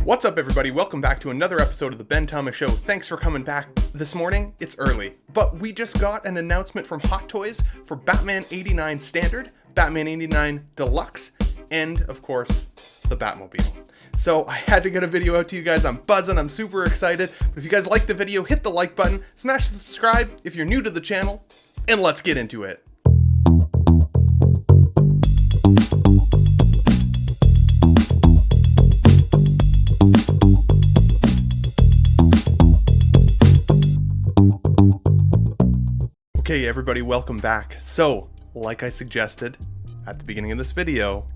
What's up, everybody? Welcome back to another episode of the Ben Thomas Show. Thanks for coming back. This morning, it's early, but we just got an announcement from Hot Toys for Batman 89 Standard, Batman 89 Deluxe, and, of course, the Batmobile. So I had to get a video out to you guys. I'm buzzing. I'm super excited. But if you guys like the video, hit the like button, smash the subscribe if you're new to the channel, and let's get into it. Okay, everybody, welcome back. So, like I suggested at the beginning of this video,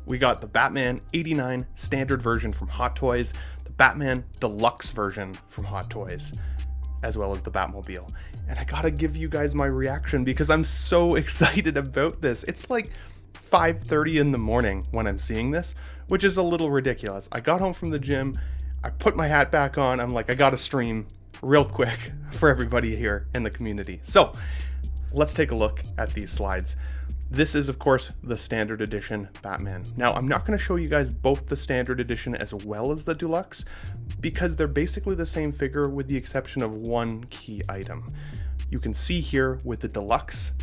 we got the Batman 89 Standard version from Hot Toys, the Batman Deluxe version from Hot Toys, as well as the Batmobile. And I gotta give you guys my reaction because I'm so excited about this. It's like 5:30 in the morning when I'm seeing this, which is a little ridiculous. I got home from the gym, I put my hat back on, I'm like, I gotta stream real quick for everybody here in the community. So let's take a look at these slides. This is, of course, the standard edition Batman. Now, I'm not going to show you guys both the standard edition as well as the deluxe because they're basically the same figure with the exception of one key item. You can see here with the deluxe,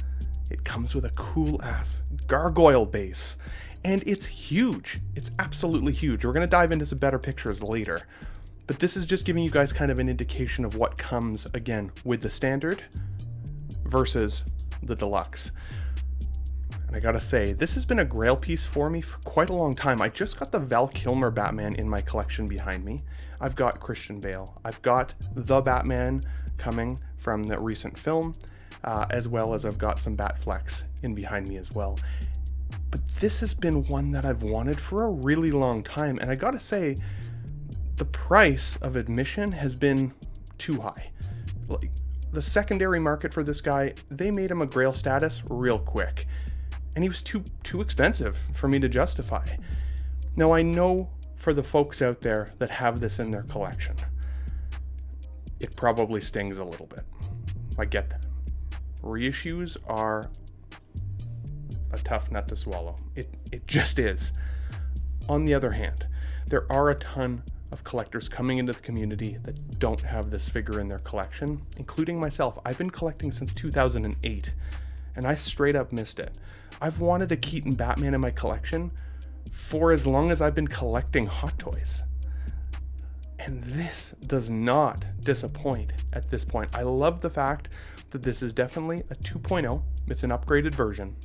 it comes with a cool ass Gargoyle base, and it's huge. It's absolutely huge. We're going to dive into some better pictures later. But this is just giving you guys kind of an indication of what comes, again, with the standard versus the deluxe. And I gotta say, this has been a Grail piece for me for quite a long time. I just got the Val Kilmer Batman in my collection behind me. I've got Christian Bale. I've got the Batman coming from the recent film, as well as I've got some Batflex in behind me as well. But this has been one that I've wanted for a really long time, and I gotta say, the price of admission has been too high. Like, the secondary market for this guy, they made him a Grail status real quick. And he was too expensive for me to justify. Now, I know for the folks out there that have this in their collection, it probably stings a little bit. I get that. Reissues are a tough nut to swallow. It just is. On the other hand, there are a ton of collectors coming into the community that don't have this figure in their collection, including myself. I've been collecting since 2008, and I straight up missed it. I've wanted a Keaton Batman in my collection for as long as I've been collecting Hot Toys. And this does not disappoint at this point. I love the fact that this is definitely a 2.0. It's an upgraded version.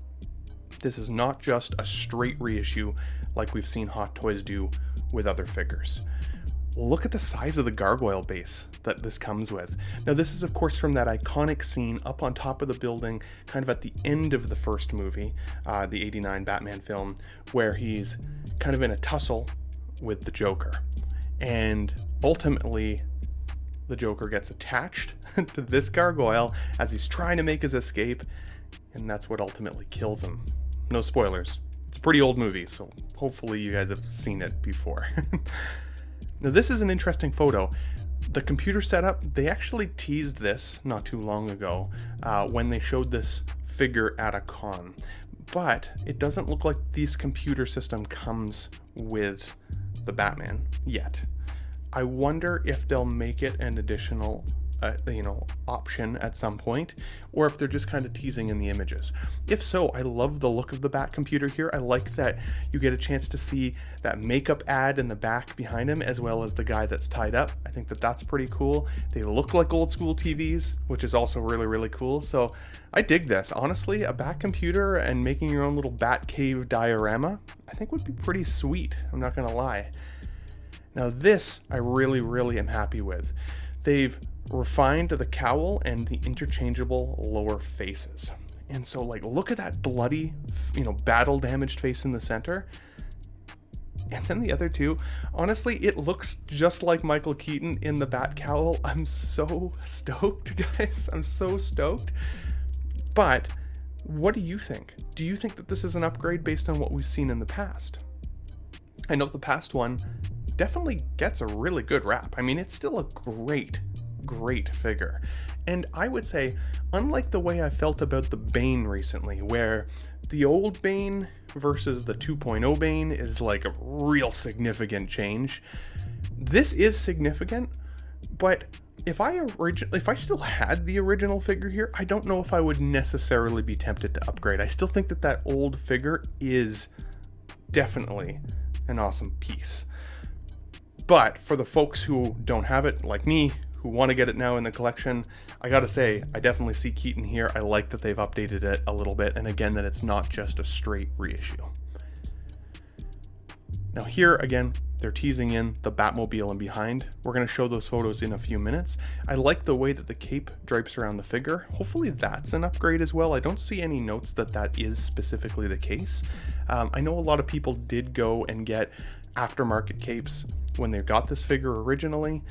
This is not just a straight reissue like we've seen Hot Toys do with other figures. Look at the size of the Gargoyle base that this comes with. Now, this is, of course, from that iconic scene up on top of the building, kind of at the end of the first movie, the 89 Batman film, where he's kind of in a tussle with the Joker. And ultimately, the Joker gets attached to this Gargoyle as he's trying to make his escape, and that's what ultimately kills him. No spoilers. It's a pretty old movie, so hopefully you guys have seen it before. Now, this is an interesting photo. The computer setup, they actually teased this not too long ago when they showed this figure at a con. But it doesn't look like this computer system comes with the Batman yet. I wonder if they'll make it an additional option at some point, or if they're just kind of teasing in the images. If so, I love the look of the Bat computer here. I like that you get a chance to see that makeup ad in the back behind him, as well as the guy that's tied up. I think that that's pretty cool. They look like old school TVs, which is also really, really cool. So I dig this. Honestly, a Bat computer and making your own little Bat cave diorama, I think would be pretty sweet. I'm not gonna lie. Now this, I really, really am happy with. They've refined the cowl and the interchangeable lower faces. And so, like, look at that bloody, battle damaged face in the center. And then the other two, honestly, it looks just like Michael Keaton in the Bat cowl. I'm so stoked, guys. I'm so stoked. But what do you think? Do you think that this is an upgrade based on what we've seen in the past? I know the past one definitely gets a really good rap. I mean, it's still a great figure. And I would say, unlike the way I felt about the Bane recently, where the old Bane versus the 2.0 Bane is like a real significant change, This is significant, but if I still had the original figure here, I don't know if I would necessarily be tempted to upgrade. I still think that that old figure is definitely an awesome piece. But for the folks who don't have it, like me, who want to get it now in the collection, I gotta say, I definitely see Keaton here. I like that they've updated it a little bit, and again, that it's not just a straight reissue. Now here, again, they're teasing in the Batmobile in behind. We're going to show those photos in a few minutes. I like the way that the cape drapes around the figure. Hopefully that's an upgrade as well. I don't see any notes that that is specifically the case. I know a lot of people did go and get aftermarket capes when they got this figure originally.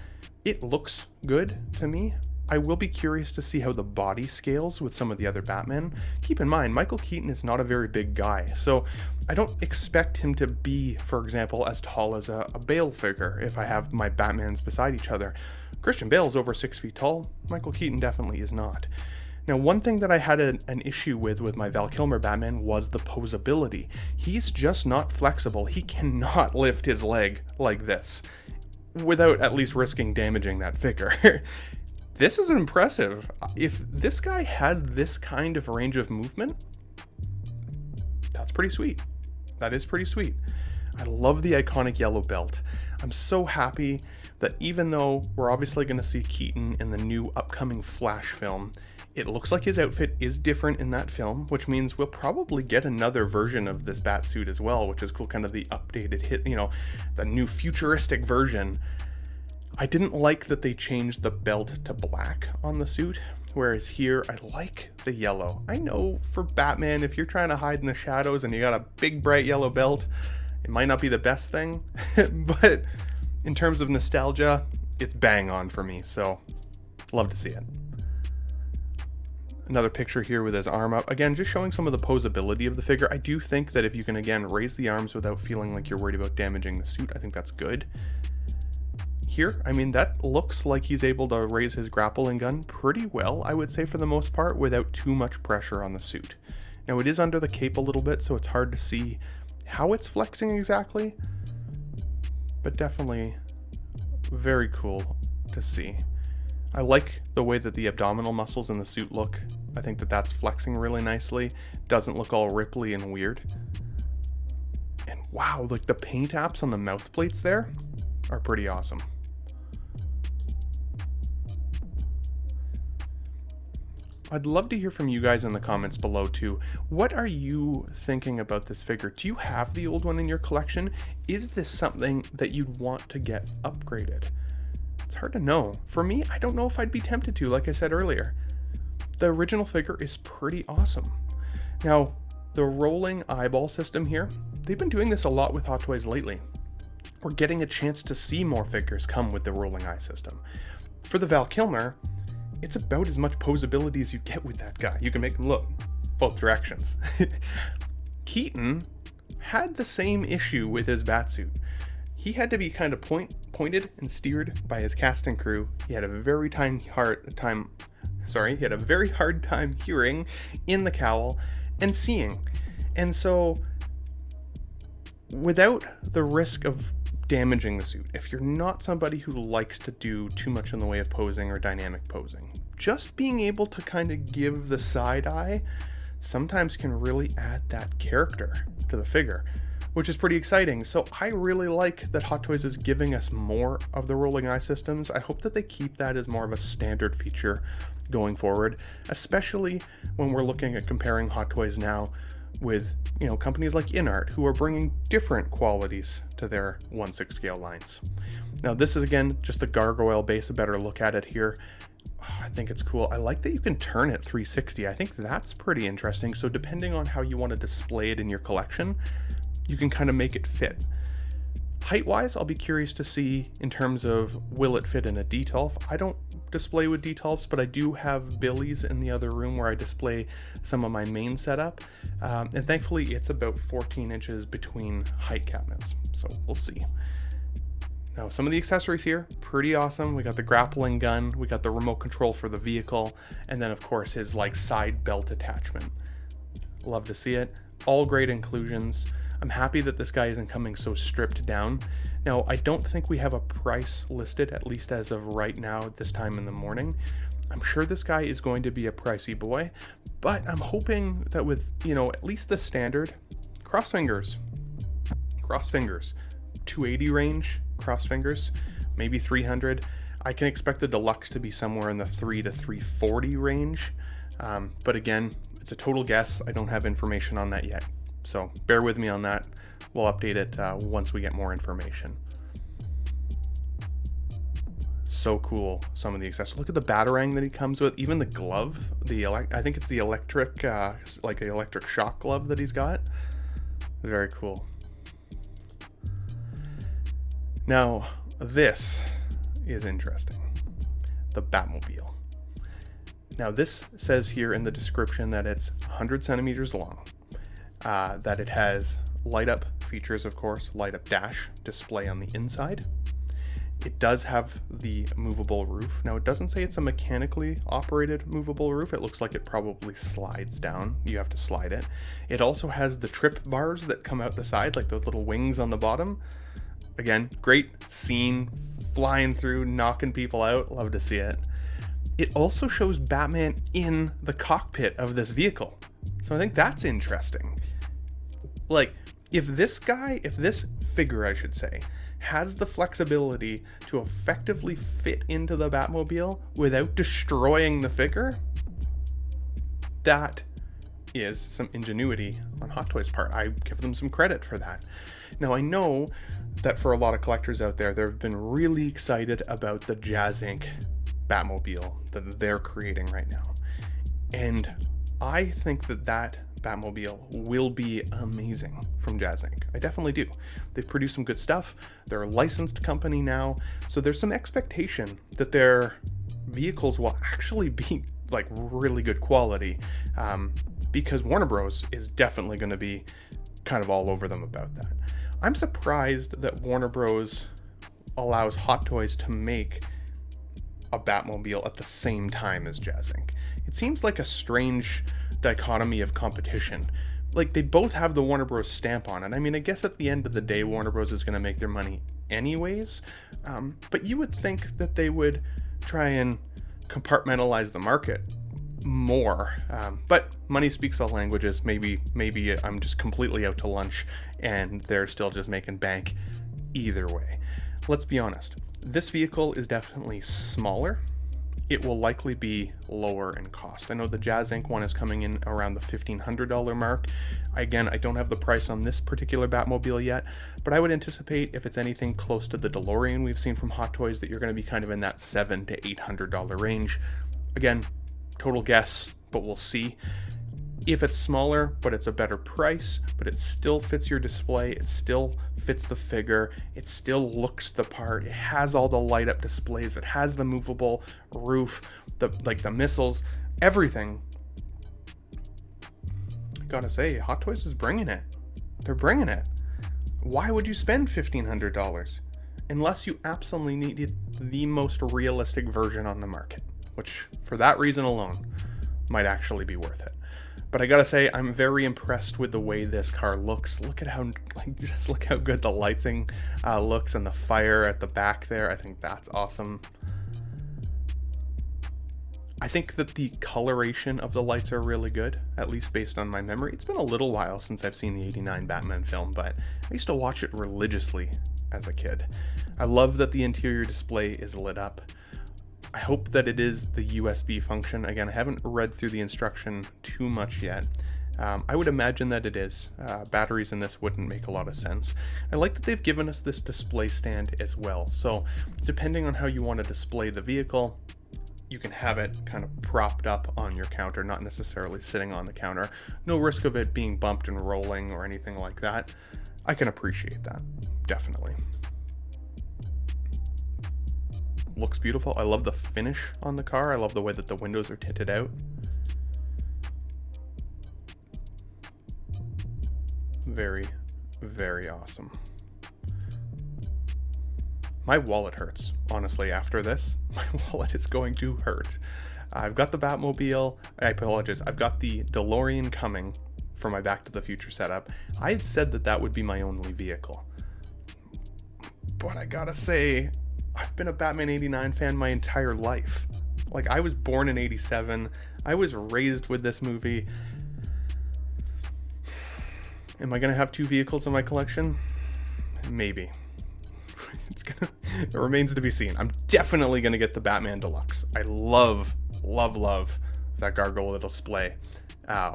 It looks good to me. I will be curious to see how the body scales with some of the other Batmen. Keep in mind, Michael Keaton is not a very big guy, so I don't expect him to be, for example, as tall as a Bale figure if I have my Batmans beside each other. Christian Bale's over 6 feet tall. Michael Keaton definitely is not. Now, one thing that I had an issue with my Val Kilmer Batman was the posability. He's just not flexible. He cannot lift his leg like this without at least risking damaging that figure. This is impressive. If this guy has this kind of range of movement, that's pretty sweet. That is pretty sweet. I love the iconic yellow belt. I'm so happy that even though we're obviously going to see Keaton in the new upcoming Flash film, it looks like his outfit is different in that film, which means we'll probably get another version of this bat suit as well, which is cool, kind of the updated the new futuristic version. I didn't like that they changed the belt to black on the suit, whereas here I like the yellow. I know for Batman, if you're trying to hide in the shadows and you got a big bright yellow belt, it might not be the best thing, but in terms of nostalgia, it's bang on for me, so love to see it. Another picture here with his arm up. Again, just showing some of the posability of the figure. I do think that if you can, again, raise the arms without feeling like you're worried about damaging the suit, I think that's good. Here, I mean, that looks like he's able to raise his grappling gun pretty well, I would say, for the most part, without too much pressure on the suit. Now, it is under the cape a little bit, so it's hard to see how it's flexing exactly, but definitely very cool to see. I like the way that the abdominal muscles in the suit look. I think that that's flexing really nicely. Doesn't look all ripply and weird. And wow, like the paint apps on the mouth plates there are pretty awesome. I'd love to hear from you guys in the comments below too. What are you thinking about this figure? Do you have the old one in your collection? Is this something that you'd want to get upgraded? It's hard to know. For me, I don't know if I'd be tempted to, like I said earlier. The original figure is pretty awesome. Now, the rolling eyeball system here, they've been doing this a lot with Hot Toys lately. We're getting a chance to see more figures come with the rolling eye system. For the Val Kilmer, it's about as much posability as you get with that guy. You can make him look both directions. Keaton had the same issue with his batsuit. He had to be kind of pointed and steered by his casting crew. He had a very hard time hearing in the cowl and seeing. And so without the risk of damaging the suit, if you're not somebody who likes to do too much in the way of posing or dynamic posing, just being able to kind of give the side eye sometimes can really add that character to the figure, which is pretty exciting. So I really like that Hot Toys is giving us more of the rolling eye systems. I hope that they keep that as more of a standard feature going forward, especially when we're looking at comparing Hot Toys now with, companies like InArt, who are bringing different qualities to their 1/6 scale lines. Now, this is, again, just the Gargoyle base. A better look at it here. I think it's cool. I like that you can turn it 360. I think that's pretty interesting. So depending on how you want to display it in your collection, you can kind of make it fit. Height-wise, I'll be curious to see in terms of, will it fit in a detolf? I don't display with detolfs, but I do have Billy's in the other room where I display some of my main setup. And thankfully, it's about 14 inches between height cabinets. So we'll see. Now, some of the accessories here, pretty awesome. We got the grappling gun, we got the remote control for the vehicle, and then, of course, his side belt attachment. Love to see it. All great inclusions. I'm happy that this guy isn't coming so stripped down. Now, I don't think we have a price listed, at least as of right now at this time in the morning. I'm sure this guy is going to be a pricey boy, but I'm hoping that with, at least the standard, cross fingers, 280 range, cross fingers, maybe 300. I can expect the deluxe to be somewhere in the 3 to 340 range. But again, it's a total guess. I don't have information on that yet. So bear with me on that. We'll update it once we get more information. So cool, some of the accessories. Look at the batarang that he comes with. Even the glove, I think it's the electric, like the electric shock glove that he's got. Very cool. Now, this is interesting. The Batmobile. Now, this says here in the description that it's 100 centimeters long, that it has light up features, of course, light up dash display on the inside. It does have the movable roof. Now, it doesn't say it's a mechanically operated movable roof. It looks like it probably slides down. You have to slide it. It also has the trip bars that come out the side, like those little wings on the bottom. Again, great scene, flying through, knocking people out. Love to see it. It also shows Batman in the cockpit of this vehicle. So I think that's interesting. Like, if this figure, I should say, has the flexibility to effectively fit into the Batmobile without destroying the figure, that is some ingenuity on Hot Toys' part. I give them some credit for that. Now, I know that for a lot of collectors out there, they've been really excited about the Jazz Inc. Batmobile that they're creating right now. And I think that Batmobile will be amazing from Jazz Inc. I definitely do. They've produced some good stuff. They're a licensed company now, so there's some expectation that their vehicles will actually be like really good quality, because Warner Bros. Is definitely going to be kind of all over them about that. I'm surprised that Warner Bros. Allows Hot Toys to make a Batmobile at the same time as Jazz Inc. It seems like a strange dichotomy of competition. Like, they both have the Warner Bros. Stamp on it. I mean, I guess at the end of the day, Warner Bros. Is going to make their money anyways, but you would think that they would try and compartmentalize the market more, but money speaks all languages. Maybe I'm just completely out to lunch and they're still just making bank either way. Let's be honest, this vehicle is definitely smaller. It will likely be lower in cost. I know the Jazz Inc. one is coming in around the $1,500 mark. Again, I don't have the price on this particular Batmobile yet, but I would anticipate if it's anything close to the DeLorean we've seen from Hot Toys, that you're going to be kind of in that $700 to $800 range. Again, total guess, but we'll see. If it's smaller, but it's a better price, but it still fits your display, it still fits the figure, it still looks the part, it has all the light up displays, it has the movable roof, the missiles, everything. Gotta say, Hot Toys is bringing it. They're bringing it. Why would you spend $1,500 unless you absolutely needed the most realistic version on the market, which for that reason alone might actually be worth it. But I gotta say, I'm very impressed with the way this car looks. Look at how, just look how good the lighting looks, and the fire at the back there. I think that's awesome. I think that the coloration of the lights are really good, at least based on my memory. It's been a little while since I've seen the '89 Batman film, but I used to watch it religiously as a kid. I love that the interior display is lit up. I hope that it is the USB function. Again, I haven't read through the instruction too much yet. I would imagine that it is. Batteries in this wouldn't make a lot of sense. I like that they've given us this display stand as well. So depending on how you want to display the vehicle, you can have it kind of propped up on your counter, not necessarily sitting on the counter. No risk of it being bumped and rolling or anything like that. I can appreciate that, definitely. Looks beautiful. I love the finish on the car. I love the way that the windows are tinted out. Very, very awesome. My wallet hurts, honestly, after this. My wallet is going to hurt. I've got the Batmobile. I apologize. I've got the DeLorean coming for my Back to the Future setup, I had said that that would be my only vehicle. But I gotta say, I've been a Batman 89 fan my entire life. Like, I was born in 87. I was raised with this movie. Am I gonna have 2 vehicles in my collection? Maybe. It remains to be seen. I'm definitely gonna get the Batman Deluxe. I love that Gargoyle display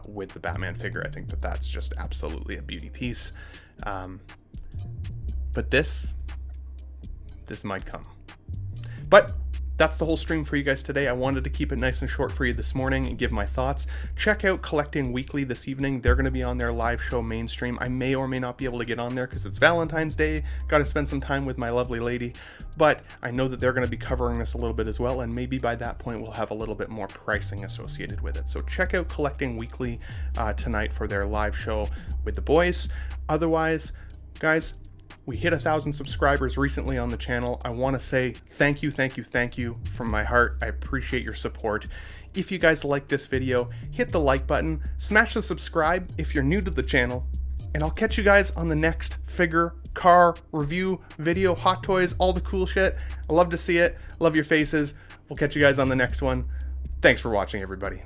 with the Batman figure. I think that that's just absolutely a beauty piece. But this might come. But that's the whole stream for you guys today. I wanted to keep it nice and short for you this morning and give my thoughts. Check out Collecting Weekly this evening. They're going to be on their live show mainstream. I may or may not be able to get on there because it's Valentine's Day. Got to spend some time with my lovely lady. But I know that they're going to be covering this a little bit as well, and maybe by that point we'll have a little bit more pricing associated with it. So check out Collecting Weekly tonight for their live show with the boys. Otherwise, guys, we hit 1,000 subscribers recently on the channel. I want to say thank you from my heart. I appreciate your support. If you guys like this video, hit the like button, smash the subscribe if you're new to the channel, and I'll catch you guys on the next figure, car, review, video, Hot Toys, all the cool shit. I love to see it. Love your faces. We'll catch you guys on the next one. Thanks for watching, everybody.